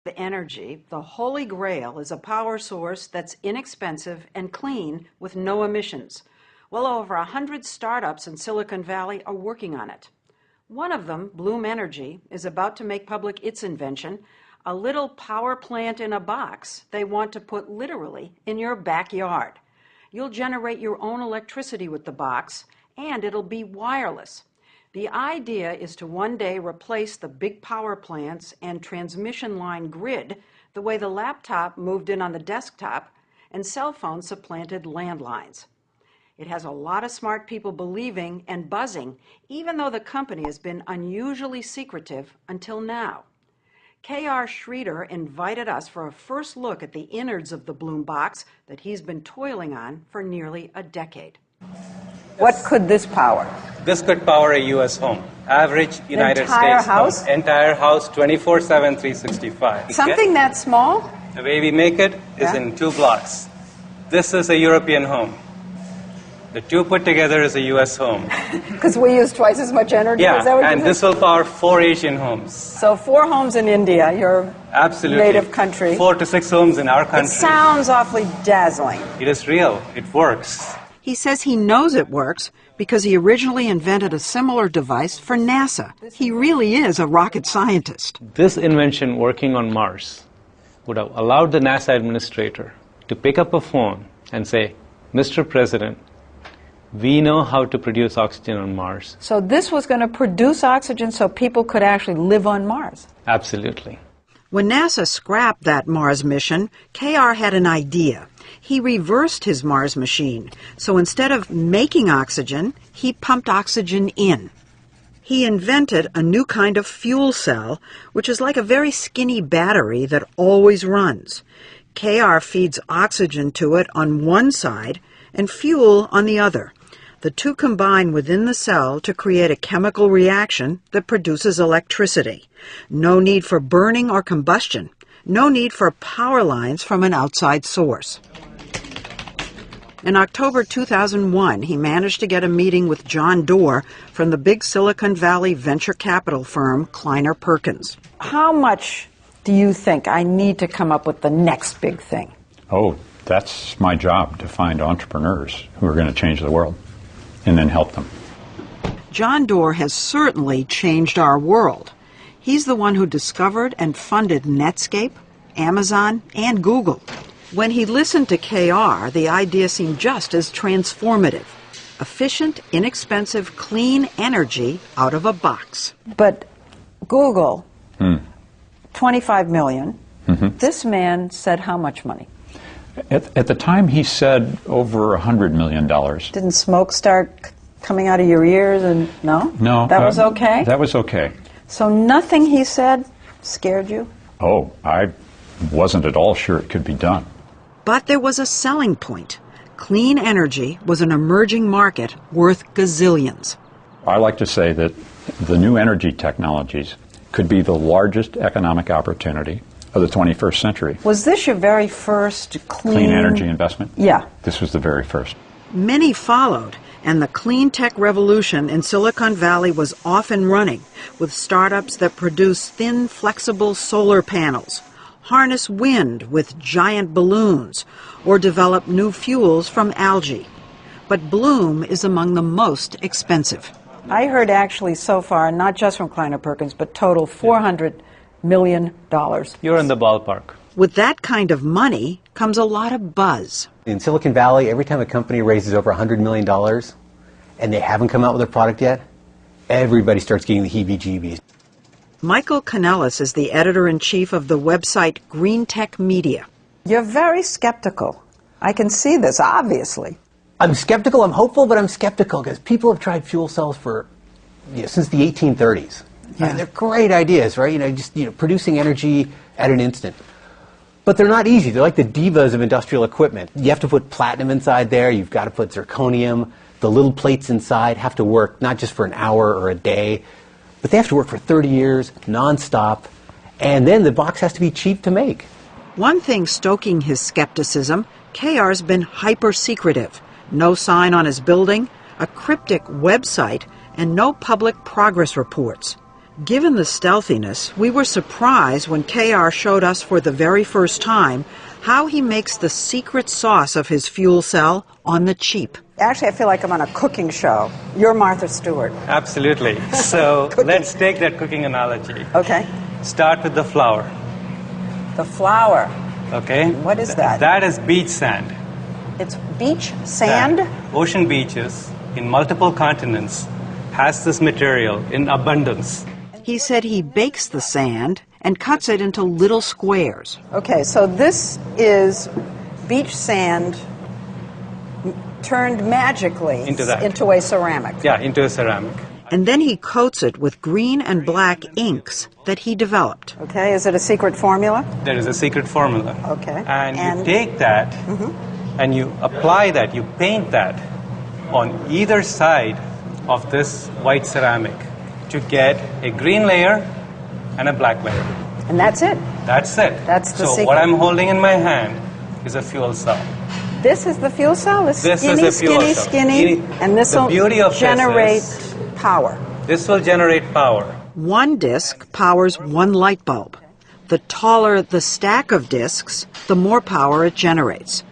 Energy, the holy grail, is a power source that's inexpensive and clean with no emissions. Well over 100 startups in Silicon Valley are working on it. One of them, Bloom Energy, is about to make public its invention, a little power plant in a box they want to put literally in your backyard. You'll generate your own electricity with the box, and it'll be wireless. The idea is to one day replace the big power plants and transmission line grid the way the laptop moved in on the desktop and cell phones supplanted landlines. It has a lot of smart people believing and buzzing, even though the company has been unusually secretive until now. K.R. Schroeder invited us for a first look at the innards of the Bloombox that he's been toiling on for nearly a decade. What could this power? This could power a U.S. home. Average United States house? home. Entire house, 24/7, 365. Something that small? The way we make it is in 2 blocks. This is a European home. The two put together is a U.S. home. Because we use twice as much energy? Yeah, is that what and this will power 4 Asian homes. So 4 homes in India, your Absolutely. native country. 4 to 6 homes in our country. It sounds awfully dazzling. It is real. It works. He says he knows it works because he originally invented a similar device for NASA. He really is a rocket scientist. This invention working on Mars would have allowed the NASA administrator to pick up a phone and say, Mr. President, we know how to produce oxygen on Mars. So this was going to produce oxygen so people could actually live on Mars? Absolutely. When NASA scrapped that Mars mission, K.R. had an idea. He reversed his Mars machine, so instead of making oxygen, he pumped oxygen in. He invented a new kind of fuel cell, which is like a very skinny battery that always runs. K.R. feeds oxygen to it on one side and fuel on the other. The two combine within the cell to create a chemical reaction that produces electricity. No need for burning or combustion. No need for power lines from an outside source. In October 2001, he managed to get a meeting with John Doerr from the big Silicon Valley venture capital firm Kleiner Perkins. How much do you think I need to come up with the next big thing? Oh, that's my job, to find entrepreneurs who are going to change the world and then help them. John Doerr has certainly changed our world. He's the one who discovered and funded Netscape, Amazon, and Google. When he listened to K.R., the idea seemed just as transformative. Efficient, inexpensive, clean energy out of a box. But Google, 25 million. This man said how much money? At the time, he said over $100 million. Didn't smoke start coming out of your ears? And no? No. That was okay? That was okay. So nothing he said scared you? Oh, I wasn't at all sure it could be done. But there was a selling point. Clean energy was an emerging market worth gazillions. I like to say that the new energy technologies could be the largest economic opportunity of the 21st century. Was this your very first Clean energy investment? Yeah. This was the very first. Many followed, and the clean tech revolution in Silicon Valley was off and running, with startups that produce thin, flexible solar panels, harness wind with giant balloons, or develop new fuels from algae. But Bloom is among the most expensive. I heard actually so far, not just from Kleiner Perkins, but total $400 million. You're in the ballpark. With that kind of money comes a lot of buzz. In Silicon Valley, every time a company raises over $100 million and they haven't come out with a product yet, everybody starts getting the heebie-jeebies. Michael Kanellis is the editor-in-chief of the website Green Tech Media. You're very skeptical. I can see this, obviously. I'm skeptical, I'm hopeful, but I'm skeptical because people have tried fuel cells for, since the 1830s. Yeah. And they're great ideas, right? Just producing energy at an instant. But they're not easy. They're like the divas of industrial equipment. You have to put platinum inside there. You've got to put zirconium. The little plates inside have to work not just for an hour or a day, but they have to work for 30 years, nonstop. And then the box has to be cheap to make. One thing stoking his skepticism, K.R.'s been hyper-secretive. No sign on his building, a cryptic website, and no public progress reports. Given the stealthiness, we were surprised when KR showed us for the very first time how he makes the secret sauce of his fuel cell on the cheap. Actually, I feel like I'm on a cooking show. You're Martha Stewart. Absolutely. So let's take that cooking analogy. Okay. Start with the flour. The flour. Okay? What is that? That is beach sand. It's beach sand? Ocean beaches in multiple continents has this material in abundance. He said he bakes the sand and cuts it into little squares. Okay, so this is beach sand turned magically into a ceramic. Yeah, into a ceramic. And then he coats it with green and black inks that he developed. Okay, is it a secret formula? There is a secret formula. Okay. And you take that and you apply that, you paint that on either side of this white ceramic to get a green layer and a black layer. And that's it? That's it. That's the secret. secret. What I'm holding in my hand is a fuel cell. This is the fuel cell? This is the fuel cell. Skinny, and this will generate power. This will generate power. One disc powers one light bulb. The taller the stack of discs, the more power it generates.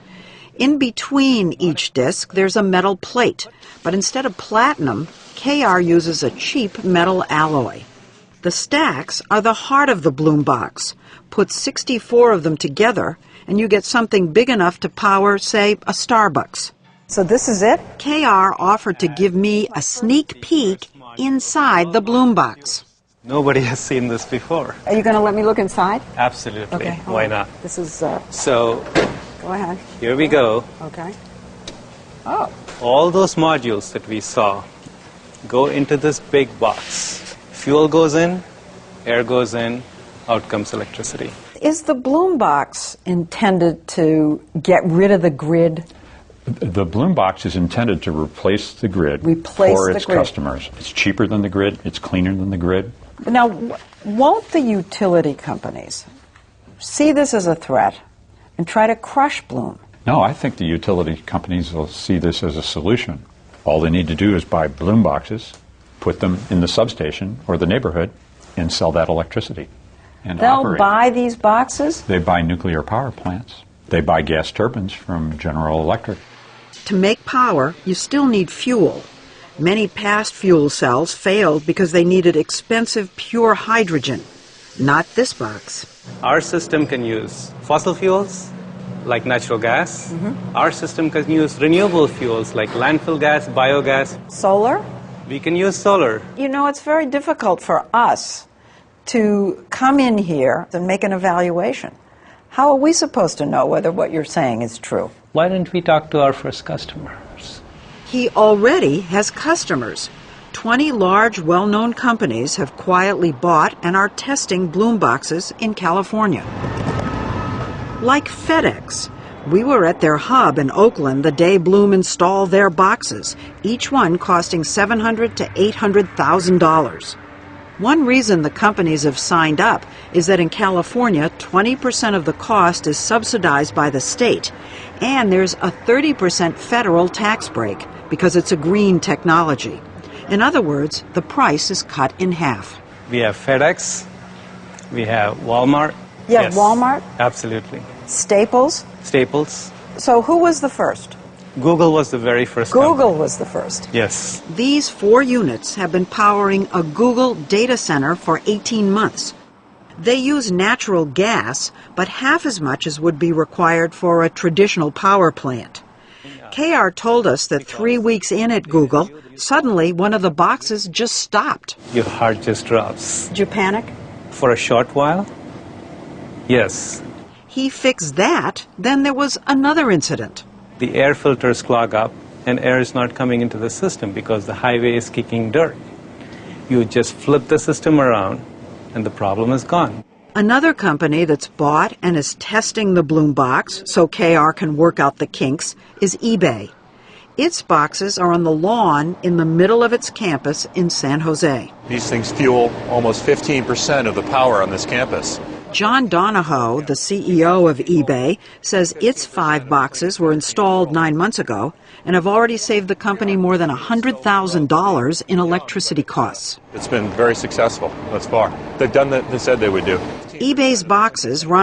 In between each disc, there's a metal plate, but instead of platinum, KR uses a cheap metal alloy. The stacks are the heart of the Bloombox. Put 64 of them together, and you get something big enough to power, say, a Starbucks. So this is it? KR offered to give me a sneak peek inside the Bloombox. Nobody has seen this before. Are you going to let me look inside? Absolutely. Okay. Why not? This is... So, go ahead. Here we go. Okay. Oh. All those modules that we saw go into this big box. Fuel goes in, air goes in, out comes electricity. Is the Bloombox intended to get rid of the grid? The Bloombox is intended to replace the grid for its customers. It's cheaper than the grid. It's cleaner than the grid. Now, won't the utility companies see this as a threat and try to crush Bloom? No, I think the utility companies will see this as a solution. All they need to do is buy Bloomboxes, put them in the substation or the neighborhood, and sell that electricity. And they'll buy these boxes? They buy nuclear power plants. They buy gas turbines from General Electric. To make power, you still need fuel. Many past fuel cells failed because they needed expensive pure hydrogen. Not this box. Our system can use fossil fuels, like natural gas. Our system can use renewable fuels, like landfill gas, biogas. Solar? We can use solar. You know, it's very difficult for us to come in here and make an evaluation. How are we supposed to know whether what you're saying is true? Why didn't we talk to our first customers? He already has customers. 20 large, well-known companies have quietly bought and are testing Bloomboxes in California. Like FedEx. We were at their hub in Oakland the day Bloom installed their boxes, each one costing $700,000 to $800,000. One reason the companies have signed up is that in California, 20% of the cost is subsidized by the state, and there's a 30% federal tax break because it's a green technology. In other words, the price is cut in half. We have FedEx, we have Walmart. Yeah, yes. Walmart? Absolutely. Staples? Staples. So who was the first? Google was the very first Google was the first. Yes. These 4 units have been powering a Google data center for 18 months. They use natural gas, but half as much as would be required for a traditional power plant. KR told us that 3 weeks in at Google, suddenly one of the boxes just stopped. Your heart just drops. Did you panic? For a short while? Yes. He fixed that, then there was another incident. The air filters clog up and air is not coming into the system because the highway is kicking dirt. You just flip the system around and the problem is gone. Another company that's bought and is testing the Bloombox so KR can work out the kinks is eBay. Its boxes are on the lawn in the middle of its campus in San Jose. These things fuel almost 15% of the power on this campus. John Donahoe, the CEO of eBay, says its 5 boxes were installed 9 months ago and have already saved the company more than $100,000 in electricity costs. It's been very successful thus far. They've done what they said they would do. eBay's boxes run